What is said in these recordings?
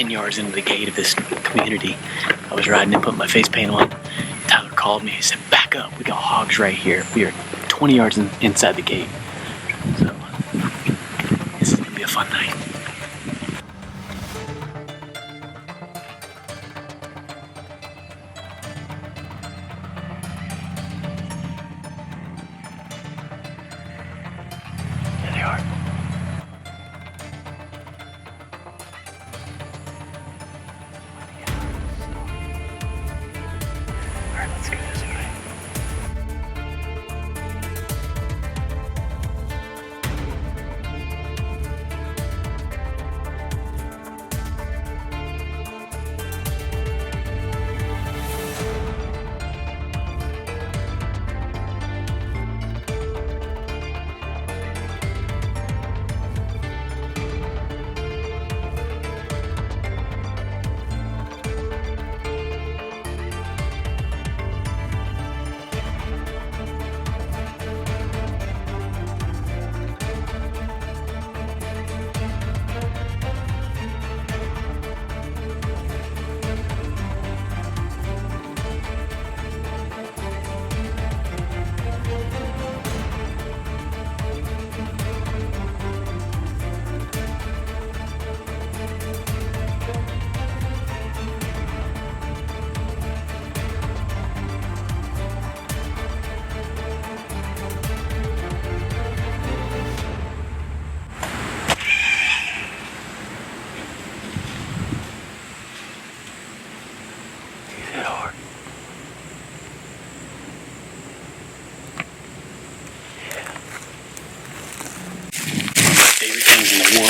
10 yards into the gate of this community. I was riding and putting my face paint on. Tyler called me. He said, back up. We got hogs right here. We are 20 yards inside the gate. So this is going to be a fun night. There they are.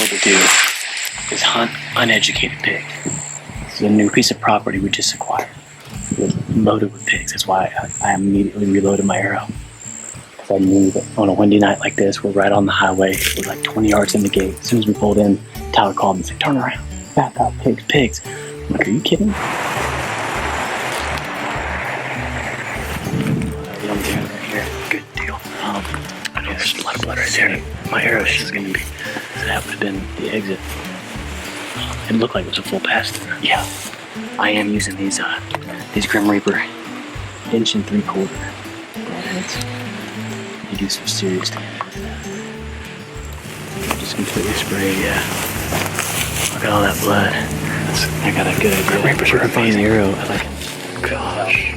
To do is hunt uneducated pigs. This is a new piece of property we just acquired. We're loaded with pigs. That's why I immediately reloaded my arrow. Because I knew that on a windy night like this, we're right on the highway. We're like 20 yards in the gate. As soon as we pulled in, Tyler called me and said, turn around. Back up, pigs, pigs. I'm like, are you kidding me? Young deer right here. Good deal. There's a lot of blood right there. My arrow is just going to be... That would have been the exit. It looked like it was a full pass. Yeah, I am using these Grim Reaper 1 3/4 Broadheads. They do some serious damage. Just completely sprayed. Yeah. Look at all that blood. I got a good idea. Grim Reapers are find the arrow. I like it. Gosh.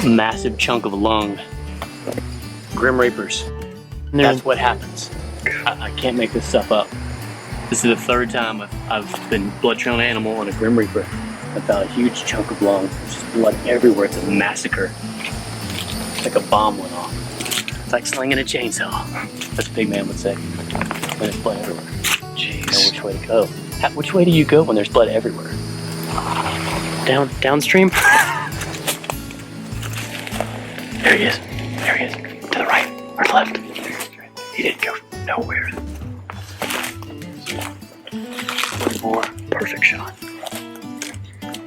Massive chunk of lung. Grim Reapers. That's what happens. I can't make this stuff up. This is the 3rd time I've been blood trail animal on a Grim Reaper. I found a huge chunk of lung. There's just blood everywhere. It's a massacre. It's like a bomb went off. It's like slinging a chainsaw. That's what Big Man would say. When there's blood everywhere. Jeez. You know which way to go. Which way do you go when there's blood everywhere? Downstream? There he is. There he is. To the right or left. He didn't go nowhere. Perfect shot.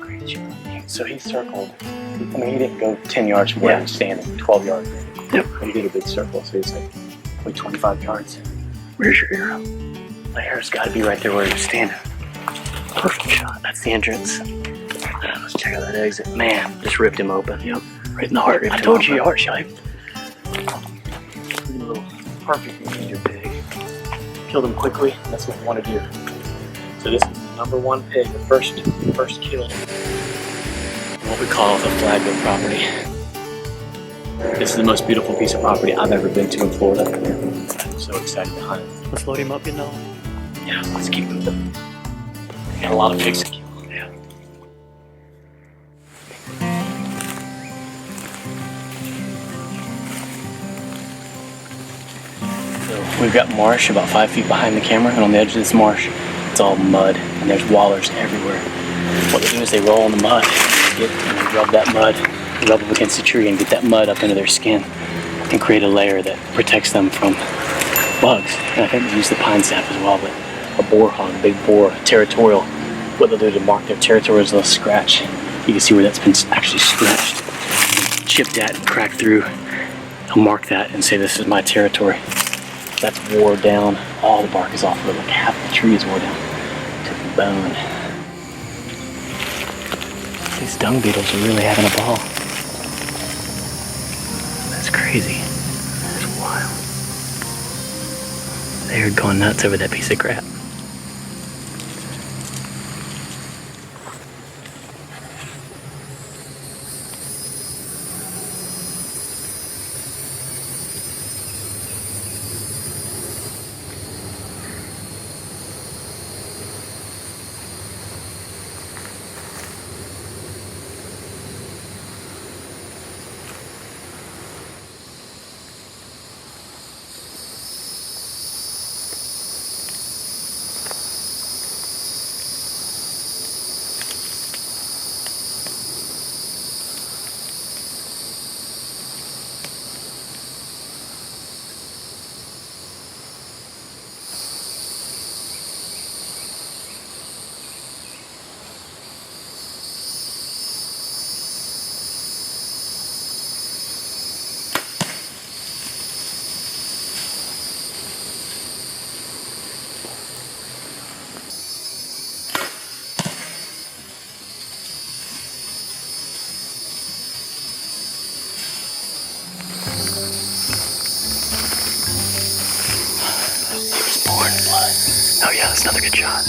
Great shot. So he circled. I mean, he didn't go 10 yards from where he was standing, 12 yards. Yep. He did a big circle, so he's like 25 yards. Where's your arrow? My arrow's got to be right there where he was standing. Perfect shot. That's the entrance. Let's check out that exit. Man, just ripped him open. Yep. Right in the heart. I told you, heart shot. Perfect major pig. Killed him quickly. That's what we want to do. So this is the #1 pig, the first kill. What we call the Flagler property. This is the most beautiful piece of property I've ever been to in Florida. I'm so excited to hunt. Let's load him up, you know. Yeah, let's keep moving. We got a lot of pigs to kill. Yeah. We've got marsh about 5 feet behind the camera, and on the edge of this marsh, it's all mud, and there's wallers everywhere. What they do is they roll in the mud, and rub that mud, rub them against the tree, and get that mud up into their skin, and create a layer that protects them from bugs. And I think they use the pine sap as well, but a boar hog, big boar, territorial, what they'll do to mark their territory is they'll scratch. You can see where that's been actually scratched, chipped at, and cracked through. They'll mark that and say, this is my territory. That's wore down. All the bark is off of it. Like half the tree is wore down. Took bone. These dung beetles are really having a ball. That's crazy. That's wild. They're going nuts over that piece of crap. Oh yeah, that's another good shot.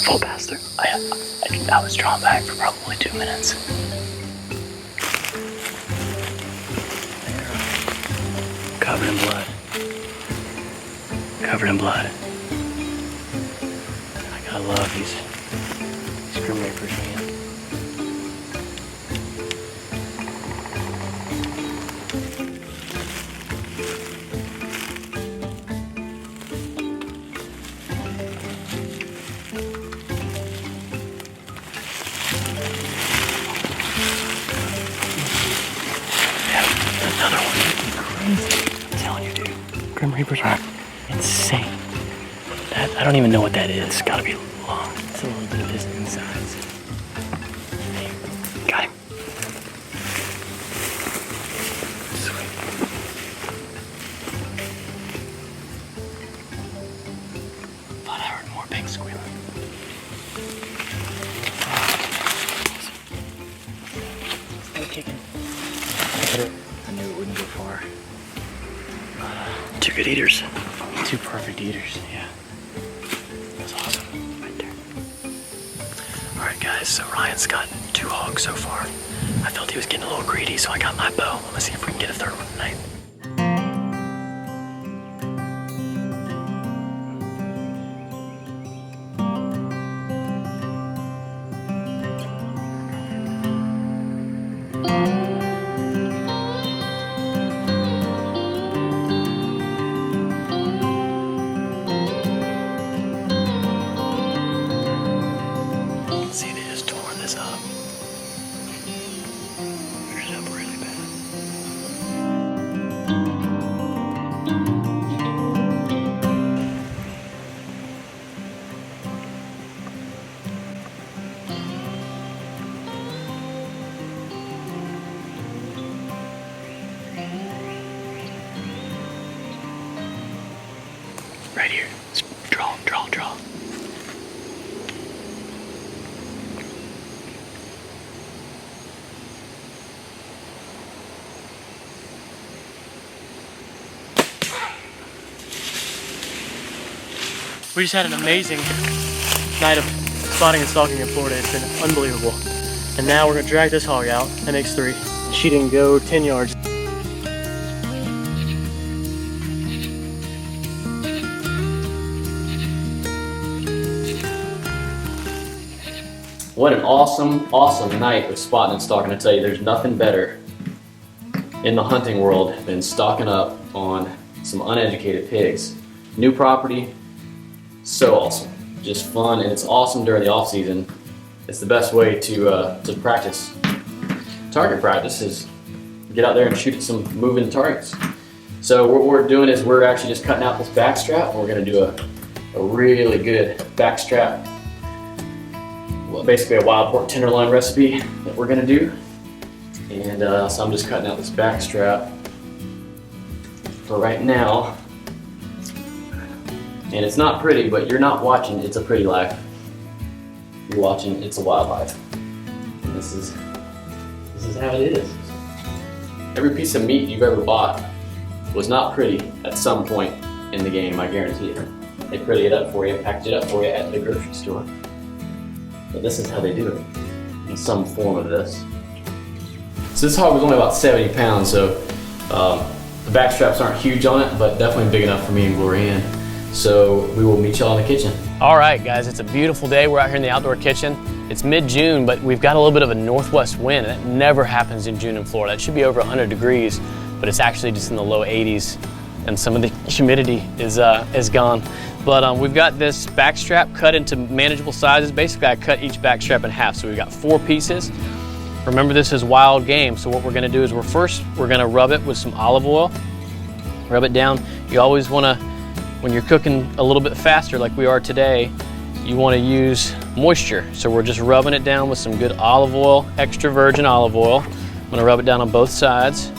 Full pass through. I was drawn back for probably 2 minutes. Covered in blood. Covered in blood. I gotta love these Grim Reapers, man. Another one. Crazy. I'm telling you, dude. Grim Reapers are insane. I don't even know what that is. It's gotta be long. It's a little bit of his insides. Got him. Sweet. Thought I heard more pigs squealing. Still kicking. I knew it wouldn't go far. Two good eaters. Two perfect eaters, yeah. That's awesome, right there. Alright guys, so Ryan's got 2 hogs so far. I felt he was getting a little greedy, so I got my bow. Let's see if we can get a 3rd one tonight. See, they just tore this up. Tore it up really bad. Right here. Draw, draw, draw. We just had an amazing night of spotting and stalking in Florida. It's been unbelievable. And now we're gonna drag this hog out. That makes 3. She didn't go 10 yards. What an awesome, awesome night of spotting and stalking. I tell you, there's nothing better in the hunting world than stocking up on some uneducated pigs. New property, so awesome. Just fun, and it's awesome during the off season. It's the best way to practice. Target practice is get out there and shoot at some moving targets. So what we're doing is we're actually just cutting out this backstrap. We're gonna do a really good backstrap. Well, basically a wild pork tenderloin recipe that we're gonna do. And so I'm just cutting out this backstrap for right now. And it's not pretty, but you're not watching It's a Pretty Life. You're watching It's a Wildlife. And this is how it is. Every piece of meat you've ever bought was not pretty at some point in the game, I guarantee it. They pretty it up for you, package it up for you at the grocery store. But this is how they do it, in some form of this. So this hog was only about 70 pounds, so the back straps aren't huge on it, but definitely big enough for me and Gloria Ann. So we will meet y'all in the kitchen. All right, guys, it's a beautiful day. We're out here in the outdoor kitchen. It's mid-June, but we've got a little bit of a northwest wind. That never happens in June in Florida. It should be over 100 degrees, but it's actually just in the low 80s, and some of the humidity is gone. But we've got this back strap cut into manageable sizes. Basically, I cut each back strap in half, so we've got 4 pieces. Remember, this is wild game, so what we're gonna do is we're gonna rub it with some olive oil. Rub it down. You always wanna, when you're cooking a little bit faster like we are today, you wanna use moisture. So we're just rubbing it down with some good olive oil, extra virgin olive oil. I'm gonna rub it down on both sides.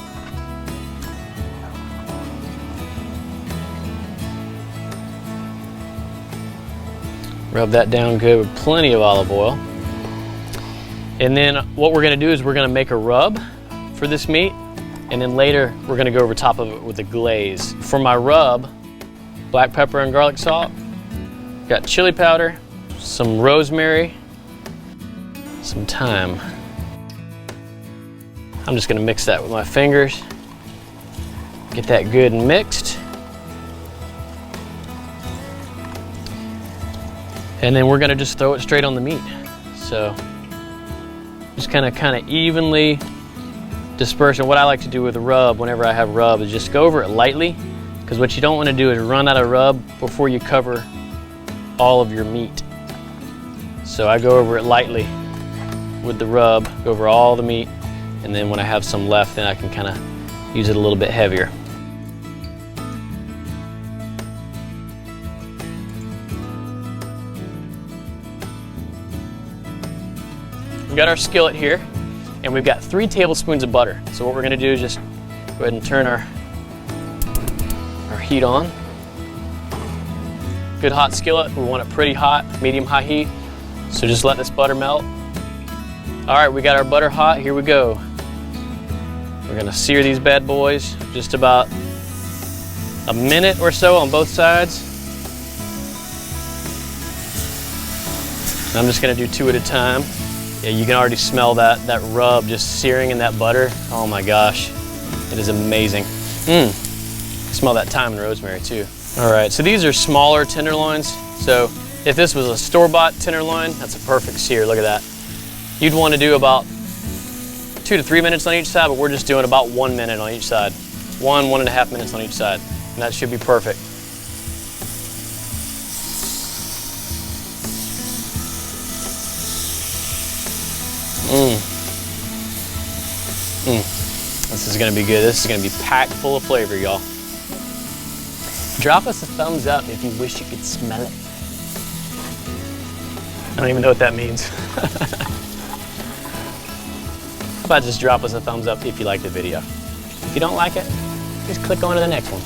Rub that down good with plenty of olive oil. And then what we're gonna do is we're gonna make a rub for this meat, and then later we're gonna go over top of it with a glaze. For my rub, black pepper and garlic salt, got chili powder, some rosemary, some thyme. I'm just gonna mix that with my fingers, get that good and mixed. And then we're gonna just throw it straight on the meat. So just kind of evenly disperse. And what I like to do with a rub, whenever I have rub, is just go over it lightly, because what you don't want to do is run out of rub before you cover all of your meat. So I go over it lightly with the rub, go over all the meat, and then when I have some left, then I can kind of use it a little bit heavier. We've got our skillet here, and we've got 3 tablespoons of butter. So what we're gonna do is just go ahead and turn our heat on. Good hot skillet, we want it pretty hot, medium high heat. So just let this butter melt. All right, we got our butter hot, here we go. We're gonna sear these bad boys, just about a minute or so on both sides. I'm just gonna do 2 at a time. Yeah, you can already smell that rub just searing in that butter. Oh my gosh, it is amazing. Smell that thyme and rosemary too. All right, so these are smaller tenderloins. So if this was a store-bought tenderloin, that's a perfect sear, look at that. You'd want to do about 2 to 3 minutes on each side, but we're just doing about 1 minute on each side. 1.5 minutes on each side, and that should be perfect. This is gonna be good. This is gonna be packed full of flavor, y'all. Drop us a thumbs up if you wish you could smell it. I don't even know what that means. How about just drop us a thumbs up if you like the video. If you don't like it, just click on to the next one.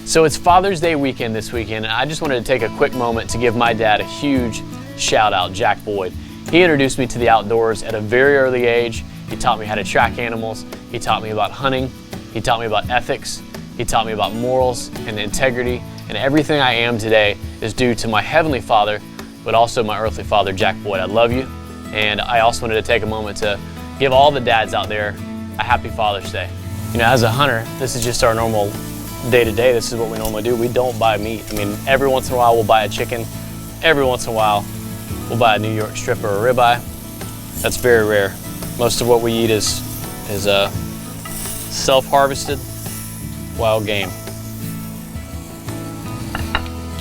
So it's Father's Day weekend this weekend, and I just wanted to take a quick moment to give my dad a huge shout out, Jack Boyd. He introduced me to the outdoors at a very early age. He taught me how to track animals. He taught me about hunting. He taught me about ethics. He taught me about morals and integrity. And everything I am today is due to my Heavenly Father, but also my earthly father, Jack Boyd. I love you. And I also wanted to take a moment to give all the dads out there a happy Father's Day. You know, as a hunter, this is just our normal day-to-day. This is what we normally do. We don't buy meat. I mean, every once in a while we'll buy a chicken. Every once in a while we'll buy a New York strip or a ribeye. That's very rare. Most of what we eat is self-harvested wild game.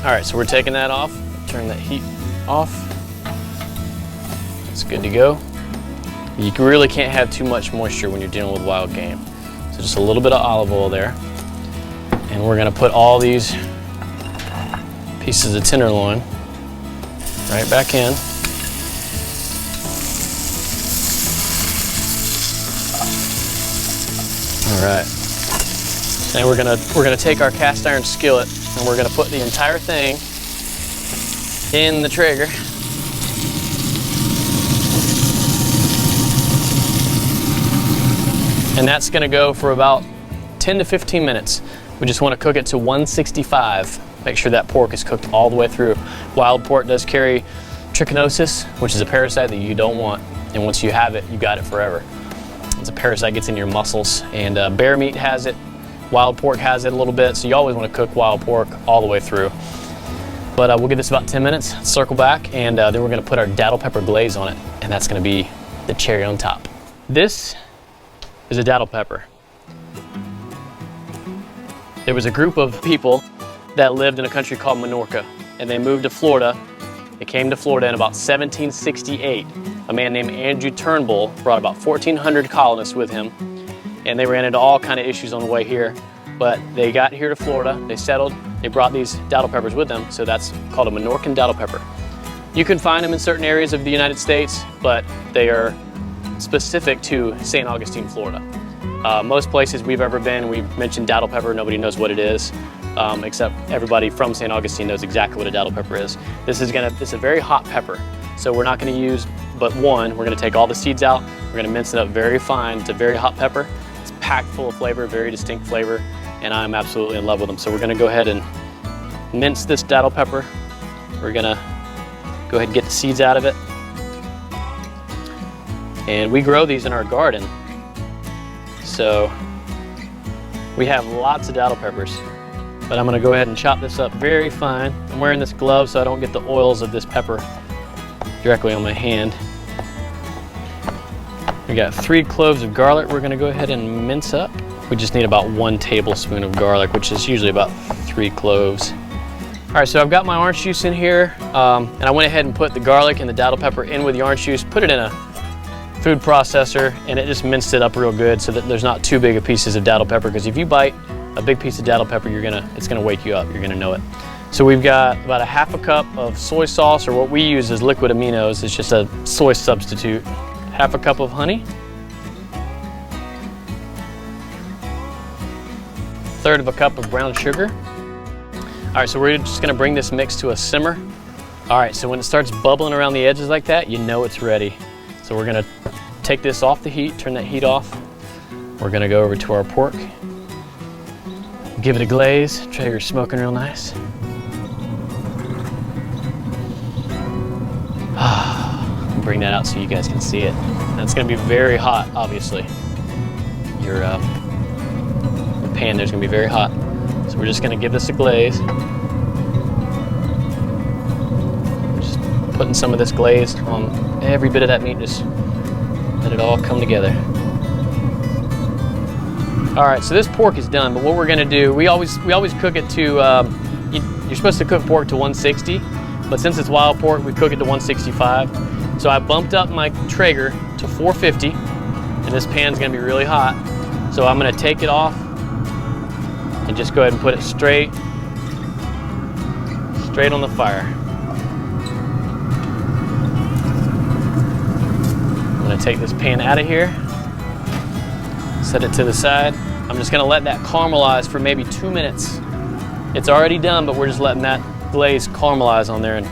All right, so we're taking that off. Turn that heat off. It's good to go. You really can't have too much moisture when you're dealing with wild game. So just a little bit of olive oil there. And we're gonna put all these pieces of tenderloin right back in. All right. And we're gonna take our cast iron skillet and we're gonna put the entire thing in the Traeger. And that's gonna go for about 10 to 15 minutes. We just wanna cook it to 165. Make sure that pork is cooked all the way through. Wild pork does carry trichinosis, which is a parasite that you don't want. And once you have it, you got it forever. It's a parasite, gets in your muscles. And bear meat has it, wild pork has it a little bit, so you always wanna cook wild pork all the way through. But we'll give this about 10 minutes, circle back, and then we're gonna put our Datil pepper glaze on it, and that's gonna be the cherry on top. This is a Datil pepper. There was a group of people that lived in a country called Minorca, and they moved to Florida. They came to Florida in about 1768. A man named Andrew Turnbull brought about 1,400 colonists with him, and they ran into all kind of issues on the way here. But they got here to Florida, they settled, they brought these Datil peppers with them, so that's called a Minorcan Datil pepper. You can find them in certain areas of the United States, but they are specific to St. Augustine, Florida. Most places we've ever been, we've mentioned Datil pepper, nobody knows what it is, except everybody from St. Augustine knows exactly what a Datil pepper is. This is a very hot pepper, so we're not gonna use but one. We're gonna take all the seeds out, we're gonna mince it up very fine. It's a very hot pepper. It's packed full of flavor, very distinct flavor, and I'm absolutely in love with them. So we're gonna go ahead and mince this Datil pepper. We're gonna go ahead and get the seeds out of it. And we grow these in our garden. So we have lots of Datil peppers, but I'm gonna go ahead and chop this up very fine. I'm wearing this glove so I don't get the oils of this pepper directly on my hand. We got 3 cloves of garlic we're gonna go ahead and mince up. We just need about 1 tablespoon of garlic, which is usually about 3 cloves. All right, so I've got my orange juice in here, and I went ahead and put the garlic and the Datil pepper in with the orange juice, put it in a food processor, and it just minced it up real good so that there's not too big of pieces of Datil pepper, because if you bite a big piece of Datil pepper, it's gonna wake you up, you're gonna know it. So we've got about a half a cup of soy sauce, or what we use is liquid aminos. It's just a soy substitute. Half a cup of honey. 1/3 of a cup of brown sugar. All right, so we're just gonna bring this mix to a simmer. All right, so when it starts bubbling around the edges like that, you know it's ready. So we're gonna take this off the heat, turn that heat off. We're gonna go over to our pork. Give it a glaze. Traeger's smoking real nice. Bring that out so you guys can see it. And it's gonna be very hot, obviously. Your pan there's gonna be very hot. So we're just gonna give this a glaze. We're just putting some of this glaze on every bit of that meat, just let it all come together. All right, so this pork is done, but what we're gonna do, we always cook it to, you're supposed to cook pork to 160, but since it's wild pork, we cook it to 165. So I bumped up my Traeger to 450, and this pan's gonna be really hot. So I'm gonna take it off and just go ahead and put it straight on the fire. I'm gonna take this pan out of here, set it to the side. I'm just gonna let that caramelize for maybe 2 minutes. It's already done, but we're just letting that glaze caramelize on there, and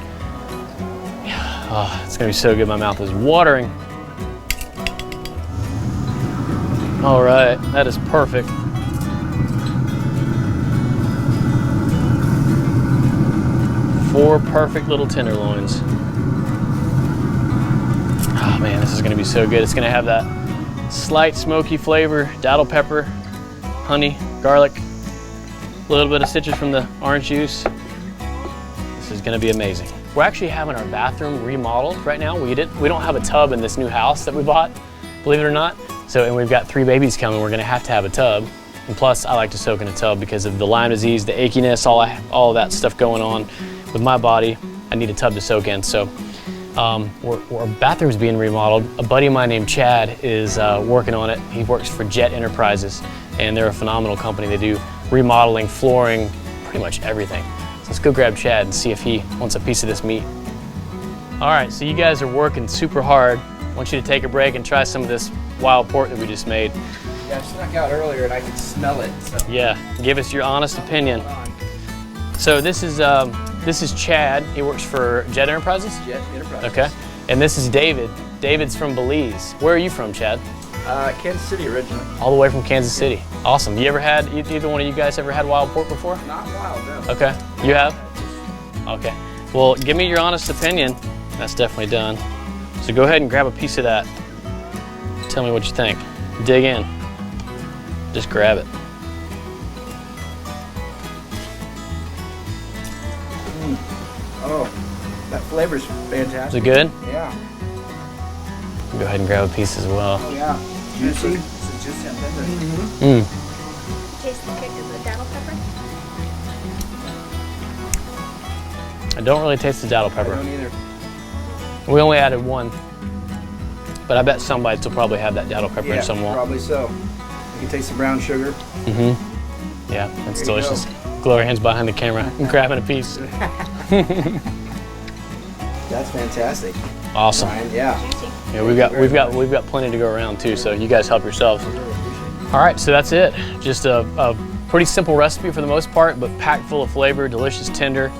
oh, it's gonna be so good. My mouth is watering. All right, that is perfect. Four perfect little tenderloins. Oh man, this is gonna be so good. It's gonna have that slight smoky flavor, Datil pepper, honey, garlic, a little bit of citrus from the orange juice. This is gonna be amazing. We're actually having our bathroom remodeled right now. We don't have a tub in this new house that we bought, believe it or not. So, and we've got 3 babies coming. We're gonna have to have a tub. And plus, I like to soak in a tub because of the Lyme disease, the achiness, all of that stuff going on with my body. I need a tub to soak in. So, our bathroom's being remodeled. A buddy of mine named Chad is working on it. He works for Jet Enterprises, and they're a phenomenal company. They do remodeling, flooring, pretty much everything. So let's go grab Chad and see if he wants a piece of this meat. All right, so you guys are working super hard. I want you to take a break and try some of this wild pork that we just made. Yeah, I snuck out earlier and I could smell it. So. Yeah, give us your honest opinion. So this is Chad. He works for Jet Enterprises? Jet Enterprises. Okay. And this is David. David's from Belize. Where are you from, Chad? Kansas City originally. All the way from Kansas City. Awesome. You ever had, either one of you guys ever had wild pork before? Not wild, no. Okay. You have? Okay. Well, give me your honest opinion. That's definitely done. So go ahead and grab a piece of that. Tell me what you think. Dig in. Just grab it. Oh, that flavor's fantastic. Is it good? Yeah. Go ahead and grab a piece as well. Oh, yeah. Juicy. It's juicy and tender. Taste the kick of the datil pepper. I don't really taste the datil I pepper. don't either. We only added one, but I bet some bites will probably have that datil pepper Yeah, and some won't. probably so. You can taste the brown sugar. Yeah, it's There you delicious. Gloria hands behind the camera, grabbing a piece. That's fantastic. Awesome. Ryan, yeah. Juicy. Yeah, we've got plenty to go around too, so you guys help yourselves. All right, so that's it. Just a pretty simple recipe for the most part, but packed full of flavor, delicious, tender.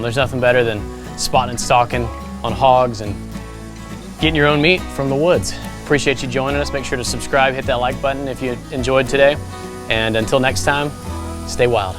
There's nothing better than spotting and stalking on hogs and getting your own meat from the woods. Appreciate you joining us. Make sure to subscribe, hit that like button if you enjoyed today. And until next time, stay wild.